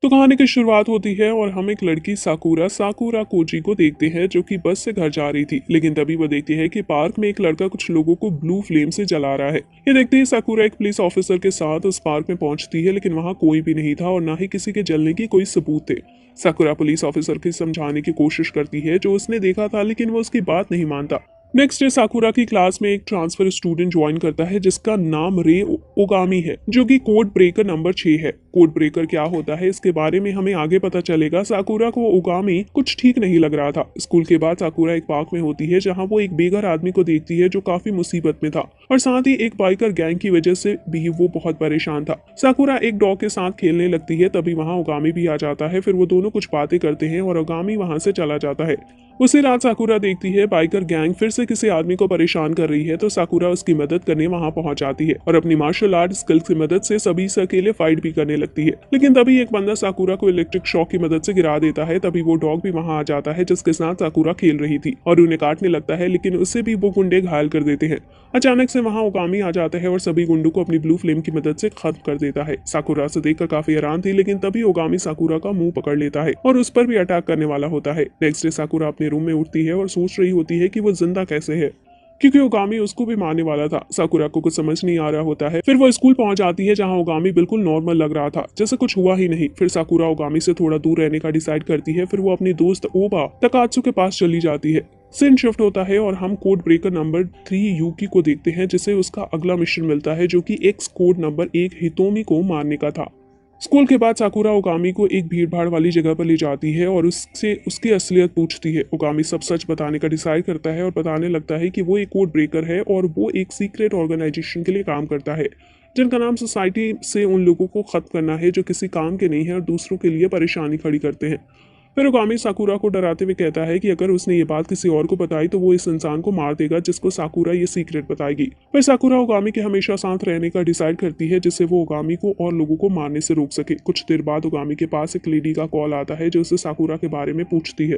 तो कहानी की शुरुआत होती है और हम एक लड़की साकुरा साकुरा कोजी को देखते हैं जो कि बस से घर जा रही थी। लेकिन तभी वो देखती है कि पार्क में एक लड़का कुछ लोगों को ब्लू फ्लेम से जला रहा है। ये देखते ही साकुरा एक पुलिस ऑफिसर के साथ उस पार्क में पहुंचती है, लेकिन वहां कोई भी नहीं था और ना ही किसी के जलने की कोई सबूत थे। साकुरा पुलिस ऑफिसर को समझाने की कोशिश करती है जो उसने देखा था, लेकिन वो उसकी बात नहीं मानता। नेक्स्ट डे साकुरा की क्लास में एक ट्रांसफर स्टूडेंट ज्वाइन करता है जिसका नाम रे ओगामी है, जो कि कोड ब्रेकर नंबर 6 है। कोड ब्रेकर क्या होता है इसके बारे में हमें आगे पता चलेगा। साकुरा को ओगामी कुछ ठीक नहीं लग रहा था। स्कूल के बाद साकुरा एक पार्क में होती है जहां वो एक बेघर आदमी को देखती है जो काफी मुसीबत में था और साथ ही एक बाइकर गैंग की वजह से भी वो बहुत परेशान था। साकुरा एक डॉग के साथ खेलने लगती है, तभी वहां ओगामी भी आ जाता है। फिर वो दोनों कुछ बातें करते हैं और ओगामी वहां से चला जाता है। उसी रात साकुरा देखती है बाइकर गैंग फिर से किसी आदमी को परेशान कर रही है, तो साकुरा उसकी मदद करने वहां पहुंच जाती है और अपनी मार्शल आर्ट स्किल्स की मदद से सभी से अकेले फाइट भी करने लगती है। लेकिन तभी एक बंदा साकुरा को इलेक्ट्रिक शॉक की मदद से गिरा देता है। तभी वो डॉग भी वहां आ जाता है जिसके साथ साकुरा खेल रही थी और उन्हें काटने लगता है, लेकिन उससे भी वो गुंडे घायल कर देते हैं। अचानक से वहां ओगामी आ जाता है और सभी गुंडों को अपनी ब्लू फ्लेम की मदद से खत्म कर देता है। साकुरा से देखकर काफी हैरान थी, लेकिन तभी ओगामी साकुरा का मुंह पकड़ लेता है और उस पर भी अटैक करने वाला होता है। नेक्स्ट डे साकुरा अपने रूम में उठती है और सोच रही होती है कि वो जिंदा कैसे है, क्योंकि ओगामी उसको भी मारने वाला था। साकुरा को कुछ समझ नहीं आ रहा होता है। फिर वो स्कूल पहुंच जाती है जहां ओगामी बिल्कुल नॉर्मल लग रहा था, जैसे कुछ हुआ ही नहीं। फिर साकुरा ओगामी से थोड़ा दूर रहने का डिसाइड करती है। फिर वो अपनी दोस्त ओबा तकात्सु के पास चली जाती है। सीन शिफ्ट होता है और हम कोड ब्रेकर नंबर 3 यूकी को देखते हैं, जिसे उसका अगला मिशन मिलता है जो कि एक्स कोड नंबर 1 हितोमी को मारने का था। स्कूल के बाद साकुरा ओगामी को एक भीड़भाड़ वाली जगह पर ले जाती है और उससे उसकी असलियत पूछती है। ओगामी सब सच बताने का डिसाइड करता है और बताने लगता है कि वो एक कोड ब्रेकर है और वो एक सीक्रेट ऑर्गेनाइजेशन के लिए काम करता है जिनका नाम सोसाइटी से उन लोगों को खत्म करना है जो किसी काम के नहीं है और दूसरों के लिए परेशानी खड़ी करते हैं। फिर ओगामी साकुरा को डराते हुए कहता है कि अगर उसने ये बात किसी और को बताई तो वो इस इंसान को मार देगा जिसको साकुरा ये सीक्रेट बताएगी। फिर साकुरा ओगामी के हमेशा साथ रहने का डिसाइड करती है, जिससे वो ओगामी को और लोगों को मारने से रोक सके। कुछ देर बाद ओगामी के पास एक लेडी का कॉल आता है जो उसे साकुरा के बारे में पूछती है।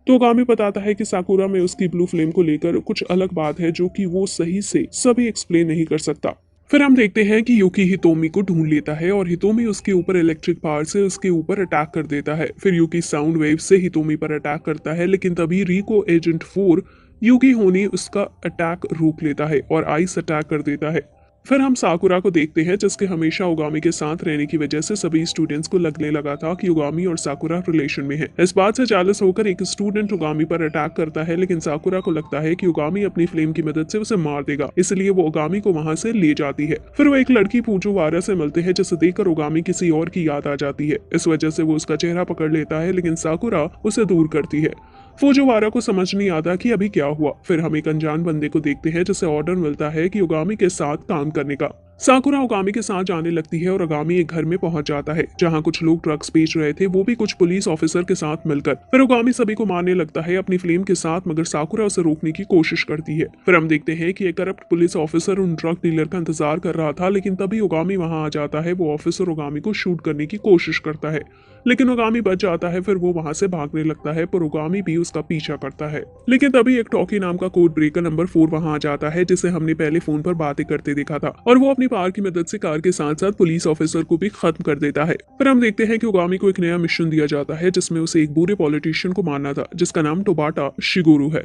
तो ओगामी बताता है कि साकुरा में उसकी ब्लू फ्लेम को लेकर कुछ अलग बात है जो कि वो सही से सभी एक्सप्लेन नहीं कर सकता। फिर हम देखते हैं कि यूकी हितोमी को ढूंढ लेता है और हितोमी उसके ऊपर इलेक्ट्रिक पावर से उसके ऊपर अटैक कर देता है। फिर यूकी साउंड वेव से हितोमी पर अटैक करता है, लेकिन तभी रिको एजेंट 4 यूकी होनी उसका अटैक रोक लेता है और आइस अटैक कर देता है। फिर हम साकुरा को देखते हैं जिसके हमेशा ओगामी के साथ रहने की वजह से सभी स्टूडेंट्स को लगने लगा था कि ओगामी और साकुरा रिलेशन में है। इस बात से जालस होकर एक स्टूडेंट ओगामी पर अटैक करता है, लेकिन साकुरा को लगता है कि ओगामी अपनी फ्लेम की मदद से उसे मार देगा, इसलिए वो ओगामी को वहां से ले जाती है। फिर वो एक लड़की फुजिवारा से मिलते हैं जिसे देखकर ओगामी किसी और की याद आ जाती है। इस वजह से वो उसका चेहरा पकड़ लेता है, लेकिन साकुरा उसे दूर करती है। फुजिवारा को समझ नहीं आता कि अभी क्या हुआ। फिर हम एक अनजान बंदे को देखते हैं जिसे ऑर्डर मिलता है कि ओगामी के साथ काम करने का। साकुरा ओगामी के साथ जाने लगती है और ओगामी एक घर में पहुंच जाता है जहां कुछ लोग ड्रग्स बेच रहे थे, वो भी कुछ पुलिस ऑफिसर के साथ मिलकर। फिर ओगामी सभी को मारने लगता है अपनी फ्लेम के साथ, मगर साकुरा उसे रोकने की कोशिश करती है। फिर हम देखते हैं कि एक करप्ट पुलिस ऑफिसर उन ड्रग डीलर का इंतजार कर रहा था, लेकिन तभी ओगामी वहां आ जाता है। वो ऑफिसर ओगामी को शूट करने की कोशिश करता है, लेकिन ओगामी बच जाता है। फिर वो वहां से भागने लगता है, पर ओगामी भी उसका पीछा करता है। लेकिन तभी एक टॉकी नाम का कोड ब्रेकर नंबर 4 वहां आ जाता है, जिसे हमने पहले फोन पर बातें करते देखा था, और वो अपनी पावर की मदद से कार के साथ साथ पुलिस ऑफिसर को भी खत्म कर देता है। फिर हम देखते हैं कि ओगामी को एक नया मिशन दिया जाता है जिसमें उसे एक बुरे पॉलिटिशियन को मारना था जिसका नाम टोबाटा शिगोरू है।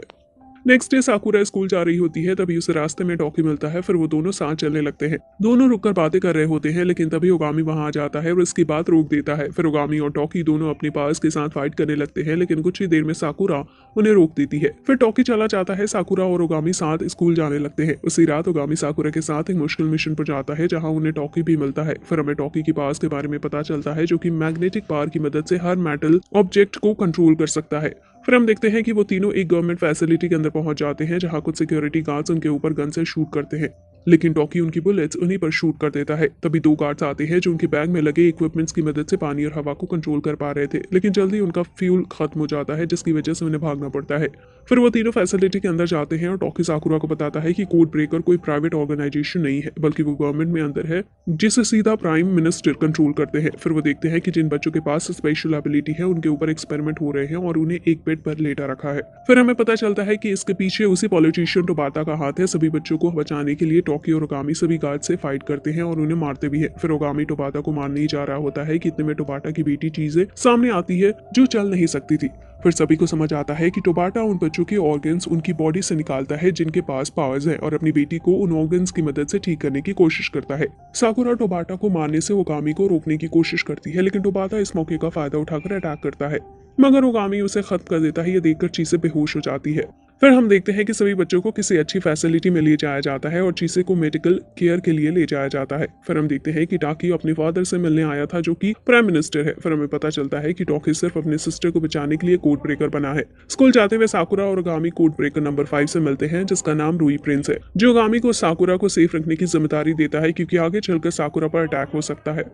नेक्स्ट डे साकुरा स्कूल जा रही होती है, तभी उसे रास्ते में टॉकी मिलता है। फिर वो दोनों साथ चलने लगते हैं। दोनों रुककर बातें कर रहे होते हैं, लेकिन तभी ओगामी वहां आ जाता है और इसकी बात रोक देता है। फिर ओगामी और टॉकी दोनों अपने पास के साथ फाइट करने लगते हैं, लेकिन कुछ ही देर में साकुरा उन्हें रोक देती है। फिर टॉकी चला जाता है। साकुरा और ओगामी साथ स्कूल जाने लगते हैं। उसी रात ओगामी साकुरा के साथ एक मुश्किल मिशन पर जाता है जहां उन्हें टॉकी भी मिलता है। फिर हमें टॉकी की पावर्स के बारे में पता चलता है जो कि मैग्नेटिक पावर की मदद से हर मेटल ऑब्जेक्ट को कंट्रोल कर सकता है। फिर हम देखते हैं कि वो तीनों एक गवर्नमेंट फैसिलिटी के अंदर पहुंच जाते हैं जहां कुछ सिक्योरिटी गार्ड्स उनके ऊपर गन से शूट करते हैं, लेकिन टॉकी उनकी बुलेट्स उन्हीं पर शूट कर देता है। तभी 2 गार्ड्स आते हैं जो उनके बैग में लगे इक्विपमेंट्स की मदद से पानी और हवा को कंट्रोल कर पा रहे थे, लेकिन जल्दी उनका फ्यूल खत्म हो जाता है जिसकी वजह से उन्हें भागना पड़ता है। फिर वो तीनों फैसिलिटी के अंदर जाते हैं और टॉकी साकुरा को बताता है कि कोड ब्रेकर कोई प्राइवेट ऑर्गेनाइजेशन नहीं है, बल्कि वो गवर्नमेंट में अंदर है जिसे सीधा प्राइम मिनिस्टर कंट्रोल करते हैं। फिर वो देखते हैं कि जिन बच्चों के पास स्पेशल एबिलिटी है उनके ऊपर एक्सपेरिमेंट हो रहे हैं और उन्हें एक बेड पर लेटा रखा है। फिर हमें पता चलता है कि इसके पीछे उसी पॉलिटिशियन टोबाटा का हाथ है। सभी बच्चों को बचाने के लिए टोकी और ओगामी सभी गार्ड से फाइट करते हैं और उन्हें मारते भी हैं। फिर ओगामी टोबाटा को मारने ही जा रहा होता है कि इतने में टोबाटा की बेटी चीजें सामने आती है जो चल नहीं सकती थी। फिर सभी को समझ आता है कि टोबाटा उन बच्चों के ऑर्गन्स उनकी बॉडी से निकालता है जिनके पास पावर्स है और अपनी बेटी को उन ऑर्गन्स की मदद से ठीक करने की कोशिश करता है। साकुरा टोबाटा को मारने से ओगामी को रोकने की कोशिश करती है, लेकिन टोबाटा इस मौके का फायदा उठाकर अटैक करता है, मगर ओगामी उसे खत्म कर देता है। ये देखकर चीसे बेहोश हो जाती है। फिर हम देखते हैं कि सभी बच्चों को किसी अच्छी फैसिलिटी में ले जाया जाता है और चीसे को मेडिकल केयर के लिए ले जाया जाता है। फिर हम देखते हैं कि टाकी अपने फादर से मिलने आया था जो कि प्राइम मिनिस्टर है। फिर हमें पता चलता है कि टॉकी सिर्फ अपने सिस्टर को बचाने के लिए कोड ब्रेकर बना है। स्कूल जाते हुए साकुरा और ओगामी कोड ब्रेकर नंबर 5 से मिलते हैं जिसका नाम रूई प्रिंस है, जो ओगामी को साकुरा को सेफ रखने की जिम्मेदारी देता है क्योंकि आगे चलकर साकुरा पर अटैक हो सकता है।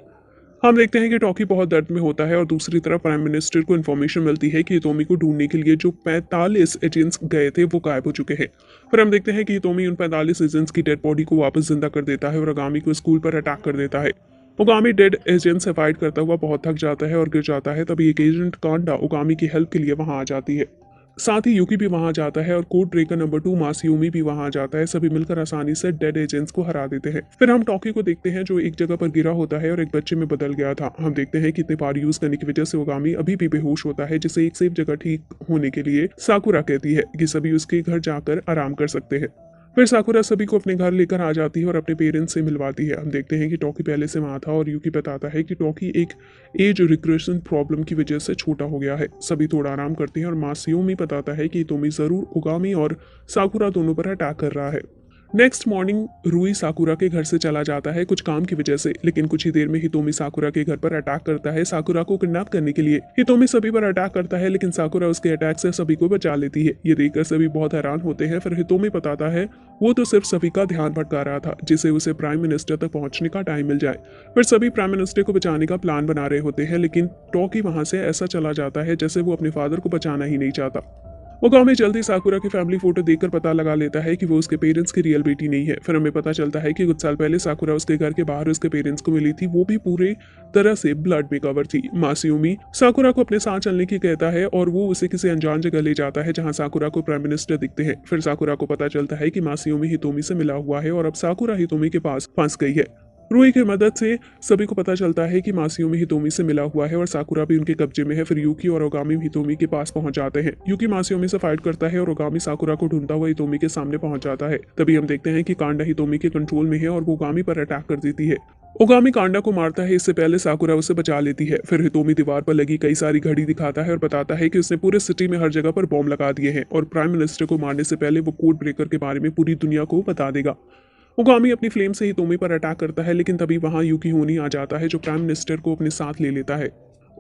हम देखते हैं कि टॉकी बहुत दर्द में होता है और दूसरी तरफ प्राइम मिनिस्टर को इन्फॉर्मेशन मिलती है कि हितोमी को ढूंढने के लिए जो 45 एजेंट्स गए थे वो गायब हो चुके हैं। फिर हम देखते हैं कि हितोमी उन 45 एजेंट्स की डेड बॉडी को वापस जिंदा कर देता है और ओगामी को स्कूल पर अटैक कर देता है। ओगामी डेड एजेंट से फाइट करता हुआ बहुत थक जाता है और गिर जाता है। तभी एक एजेंट कांडा ओगामी की हेल्प के लिए वहां आ जाती है। साथ ही यूकी भी वहां जाता है और कोड ब्रेकर नंबर 2 मासियोमी भी वहां जाता है। सभी मिलकर आसानी से डेड एजेंट्स को हरा देते हैं। फिर हम टॉकी को देखते हैं जो एक जगह पर गिरा होता है और एक बच्चे में बदल गया था। हम देखते हैं कि इतने बार यूज करने की वजह से ओगामी अभी भी बेहोश होता है, जिसे एक सेफ जगह ठीक होने के लिए साकुरा कहती है कि सभी उसके घर जाकर आराम कर सकते हैं। फिर साकुरा सभी को अपने घर लेकर आ जाती है और अपने पेरेंट्स से मिलवाती है। हम देखते हैं कि टॉकी पहले से वहां था और यूकी बताता है कि टॉकी एक एज रिग्रेशन प्रॉब्लम की वजह से छोटा हो गया है। सभी थोड़ा आराम करते हैं और मासियोमी बताता है कि हितोमी जरूर ओगामी और साकुरा दोनों पर अटैक कर रहा है। नेक्स्ट मॉर्निंग रूई साकुरा के घर से चला जाता है कुछ काम की वजह से, लेकिन कुछ ही देर में हितोमी साकुरा के घर पर अटैक करता है साकुरा को किडनैप करने के लिए। हितोमी सभी पर अटैक करता है लेकिन साकुरा उसके अटैक से सभी को बचा लेती है। ये देखकर सभी बहुत हैरान होते हैं। फिर हितोमी बताता है वो तो सिर्फ सभी का ध्यान भटका रहा था जिससे उसे प्राइम मिनिस्टर तक पहुंचने का टाइम मिल जाए। फिर सभी प्राइम मिनिस्टर को बचाने का प्लान बना रहे होते हैं, लेकिन टॉकी वहां से ऐसा चला जाता है जैसे वो अपने फादर को बचाना ही नहीं चाहता। ओगामी जल्दी साकुरा की फैमिली फोटो देखकर पता लगा लेता है कि वो उसके पेरेंट्स की रियल बेटी नहीं है। फिर हमें पता चलता है कि कुछ साल पहले साकुरा उसके घर के बाहर उसके पेरेंट्स को मिली थी, वो भी पूरे तरह से ब्लड में कवर थी। मासियोमी साकुरा को अपने साथ चलने की कहता है और वो उसे किसी अनजान जगह ले जाता है जहां साकुरा को प्राइम मिनिस्टर दिखते हैं। फिर साकुरा को पता चलता है कि मासियोमी हितोमी से मिला हुआ है और अब साकुरा हितोमी के पास फंस गई है। रूई की मदद से सभी को पता चलता है कि मासियोमी हितोमी से मिला हुआ है और साकुरा भी उनके कब्जे में है। फिर यूकी और ओगामी हितोमी के पास पहुंच जाते हैं। यूकी मासियोमी से फाइट करता है और ओगामी साकुरा को ढूंढता हुआ हितोमी के सामने पहुंच जाता है। तभी हम देखते हैं कि कांडा हितोमी के कंट्रोल में है और वो ओगामी पर अटैक कर देती है। ओगामी कांडा को मारता है, इससे पहले साकुरा उसे बचा लेती है। फिर हितोमी दीवार पर लगी कई सारी घड़ी दिखाता है और बताता है कि उसने पूरे सिटी में हर जगह पर बॉम्ब लगा दिए हैं और प्राइम मिनिस्टर को मारने से पहले वो कोड ब्रेकर के बारे में पूरी दुनिया को बता देगा। ओगामी अपनी फ्लेम से हितोमी पर अटैक करता है, लेकिन तभी वहां यूकी होनी आ जाता है जो प्राइम मिनिस्टर को अपने साथ ले लेता है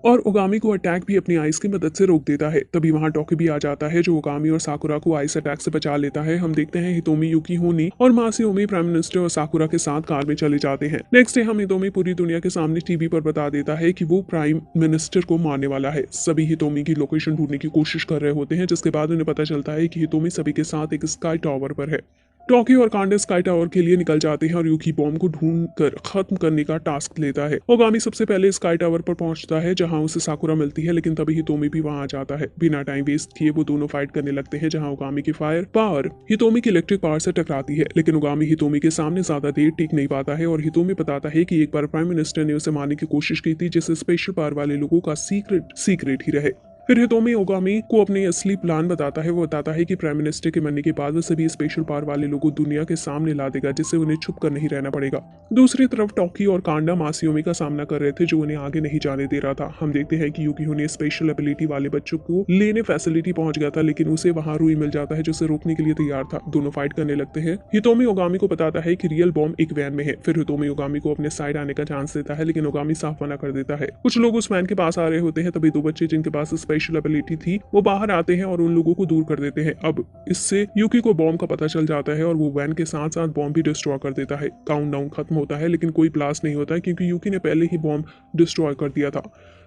और ओगामी को अटैक भी अपनी आइस की मदद से रोक देता है। तभी वहां टॉकी भी आ जाता है जो ओगामी और साकुरा को आइस अटैक से बचा लेता है। हम देखते हैं हितोमी, यूकी होनी और मासियोमी प्राइम मिनिस्टर और साकुरा के साथ कार में चले जाते हैं। नेक्स्ट डे हम हितोमी पूरी दुनिया के सामने टीवी पर बता देता है कि वो प्राइम मिनिस्टर को मारने वाला है। सभी हितोमी की लोकेशन ढूंढने की कोशिश कर रहे होते हैं, जिसके बाद उन्हें पता चलता है कि हितोमी सभी के साथ एक स्काई टावर पर है। टॉकी और कांडे स्काई टावर के लिए निकल जाते हैं और यूकी बॉम्ब को ढूंढ कर खत्म करने का टास्क लेता है। ओगामी सबसे पहले स्काई टावर पर पहुंचता है जहां उसे साकुरा मिलती है, लेकिन तभी हितोमी भी वहां आ जाता है। बिना टाइम वेस्ट किए वो दोनों फाइट करने लगते हैं जहां ओगामी की फायर पावर हितोमी की इलेक्ट्रिक पावर से टकराती है, लेकिन ओगामी हितोमी के सामने ज्यादा देर टिक नहीं पाता है और हितोमी बताता है कि एक बार प्राइम मिनिस्टर ने उसे मारने की कोशिश की थी, जिससे स्पेशल पावर वाले लोगों का सीक्रेट ही रहे। फिर हितोमी ओगामी को अपनी असली प्लान बताता है। वो बताता है कि प्राइम मिनिस्टर के मरने के बाद वो सभी स्पेशल पावर वाले लोगों दुनिया के सामने ला देगा, जिससे उन्हें छुप कर नहीं रहना पड़ेगा। दूसरी तरफ टॉकी और कांडा मासियोमी का सामना कर रहे थे जो उन्हें आगे नहीं जाने दे रहा था। हम देखते हैं कि यूकी उन्हें स्पेशल एबिलिटी वाले बच्चों को लेने फैसिलिटी पहुंच गया था, लेकिन उसे वहां रूई मिल जाता है जो उसे रोकने के लिए तैयार था। दोनों फाइट करने लगते हैं। हितोमी ओगामी को बताता है कि रियल बॉम्ब एक वैन में है। फिर हितोमी ओगामी को अपने साइड आने का चांस देता है, लेकिन ओगामी साफ मना कर देता है। कुछ लोग उस वैन के पास आ रहे होते हैं, तभी दो बच्चे जिनके पास स्पेशल एबिलिटी थी वो बाहर आते हैं और उन लोगों को दूर कर देते हैं। अब इससे यूकी को बॉम्ब का पता चल जाता है और वो वैन के साथ साथ बॉम्ब भी डिस्ट्रॉय कर देता है। काउंटडाउन खत्म होता है, लेकिन कोई ब्लास्ट नहीं होता है क्योंकि यूकी ने पहले ही बॉम्ब डिस्ट्रॉय कर दिया था।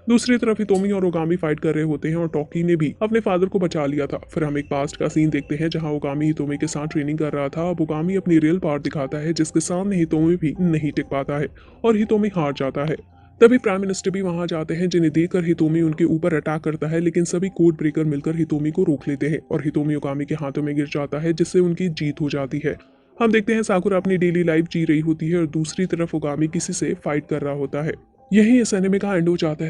दूसरी तरफ हितोमी और ओगामी फाइट कर रहे होते हैं और टॉकी ने भी अपने फादर को बचा लिया था। फिर हम एक पास्ट का सीन देखते हैं जहां ओगामी हितोमी के साथ ट्रेनिंग कर रहा था। अब ओगामी अपनी रियल पावर दिखाता है जिसके सामने हितोमी भी नहीं टिक पाता है और हितोमी हार जाता है। तभी प्राइम मिनिस्टर भी वहां जाते हैं, जिन्हें देखकर हितोमी उनके ऊपर अटैक करता है, लेकिन सभी कोड ब्रेकर मिलकर हितोमी को रोक लेते हैं और हितोमी ओगामी के हाथों में गिर जाता है, जिससे उनकी जीत हो जाती है। हम देखते हैं साकुरा अपनी डेली लाइफ जी रही होती है और दूसरी तरफ ओगामी किसी से फाइट कर रहा होता है। यही इस एनिमे का एंड हो जाता है।